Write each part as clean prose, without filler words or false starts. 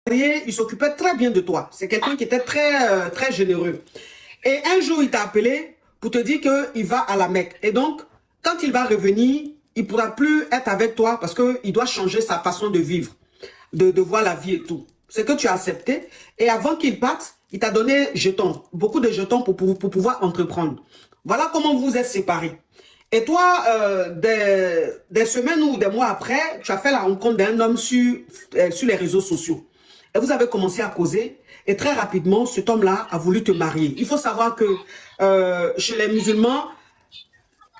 marié, il s'occupait très bien de toi. C'est quelqu'un qui était très généreux. Et un jour, il t'a appelé pour te dire qu'il va à la Mecque. Et donc, quand il va revenir, il ne pourra plus être avec toi parce qu'il doit changer sa façon de vivre, de voir la vie et tout. C'est que tu as accepté. Et avant qu'il parte, il t'a donné jetons, beaucoup de jetons pour pouvoir entreprendre. Voilà comment vous êtes séparés. Et toi, des semaines ou des mois après, tu as fait la rencontre d'un homme sur les réseaux sociaux. Et vous avez commencé à causer. Et très rapidement, cet homme-là a voulu te marier. Il faut savoir que chez les musulmans,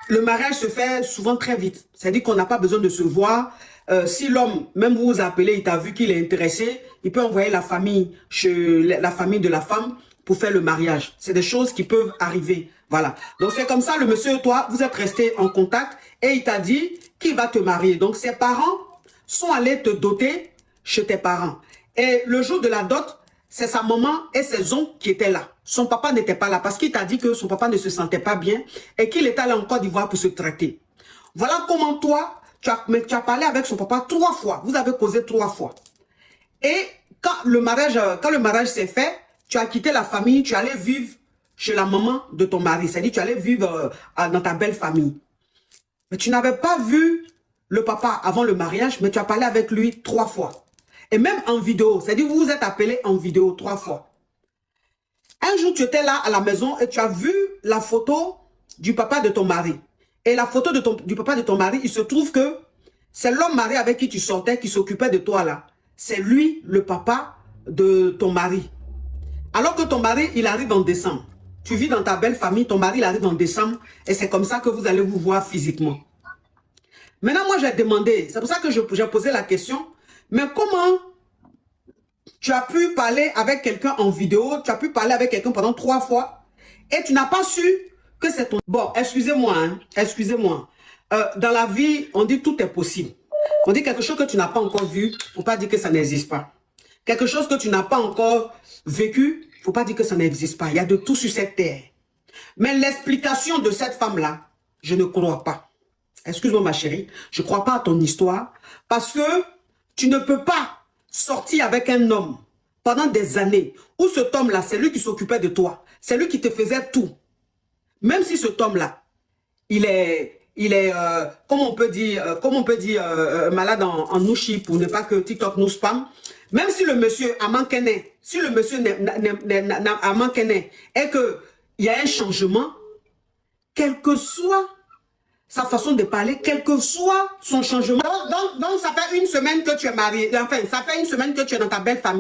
le mariage se fait souvent très vite. C'est-à-dire qu'on n'a pas besoin de se voir. Si l'homme, même vous vous appelez, il t'a vu qu'il est intéressé, il peut envoyer la famille chez la famille de la femme pour faire le mariage. C'est des choses qui peuvent arriver. Voilà. Donc c'est comme ça, le monsieur et toi, vous êtes restés en contact et il t'a dit qu'il va te marier. Donc ses parents sont allés te doter chez tes parents. Et le jour de la dot, c'est sa maman et ses oncles qui étaient là. Son papa n'était pas là parce qu'il t'a dit que son papa ne se sentait pas bien et qu'il était allé en Côte d'Ivoire pour se traiter. Voilà comment toi, tu as parlé avec son papa 3 fois. Vous avez causé 3 fois. Et quand le mariage s'est fait, tu as quitté la famille, tu allais vivre chez la maman de ton mari. C'est-à-dire tu allais vivre dans ta belle famille. Mais tu n'avais pas vu le papa avant le mariage, mais tu as parlé avec lui 3 fois. Et même en vidéo, c'est-à-dire vous vous êtes appelé en vidéo 3 fois. Un jour, tu étais là à la maison et tu as vu la photo du papa de ton mari. Et la photo du papa de ton mari, il se trouve que c'est l'homme marié avec qui tu sortais, qui s'occupait de toi là. C'est lui, le papa de ton mari. Alors que ton mari, il arrive en décembre. Tu vis dans ta belle famille, ton mari, il arrive en décembre. Et c'est comme ça que vous allez vous voir physiquement. Maintenant, moi, j'ai demandé, c'est pour ça que j'ai posé la question, mais comment tu as pu parler avec quelqu'un en vidéo, tu as pu parler avec quelqu'un pendant 3 fois, et tu n'as pas su que c'est ton... Bon, excusez-moi, hein, excusez-moi. Dans la vie, on dit tout est possible. On dit quelque chose que tu n'as pas encore vu, il ne faut pas dire que ça n'existe pas. Quelque chose que tu n'as pas encore vécu, il ne faut pas dire que ça n'existe pas. Il y a de tout sur cette terre. Mais l'explication de cette femme-là, je ne crois pas. Excuse-moi ma chérie, je ne crois pas à ton histoire parce que tu ne peux pas sortir avec un homme pendant des années où cet homme-là, c'est lui qui s'occupait de toi. C'est lui qui te faisait tout. Même si cet homme-là, il est comment on peut dire, malade en nouchi pour ne pas que TikTok nous spam. Même si le monsieur a manqué, si le monsieur a manqué et qu'il y a un changement, quel que soit sa façon de parler, quel que soit son changement. Donc ça fait 1 semaine que tu es marié. Enfin, ça fait 1 semaine que tu es dans ta belle famille.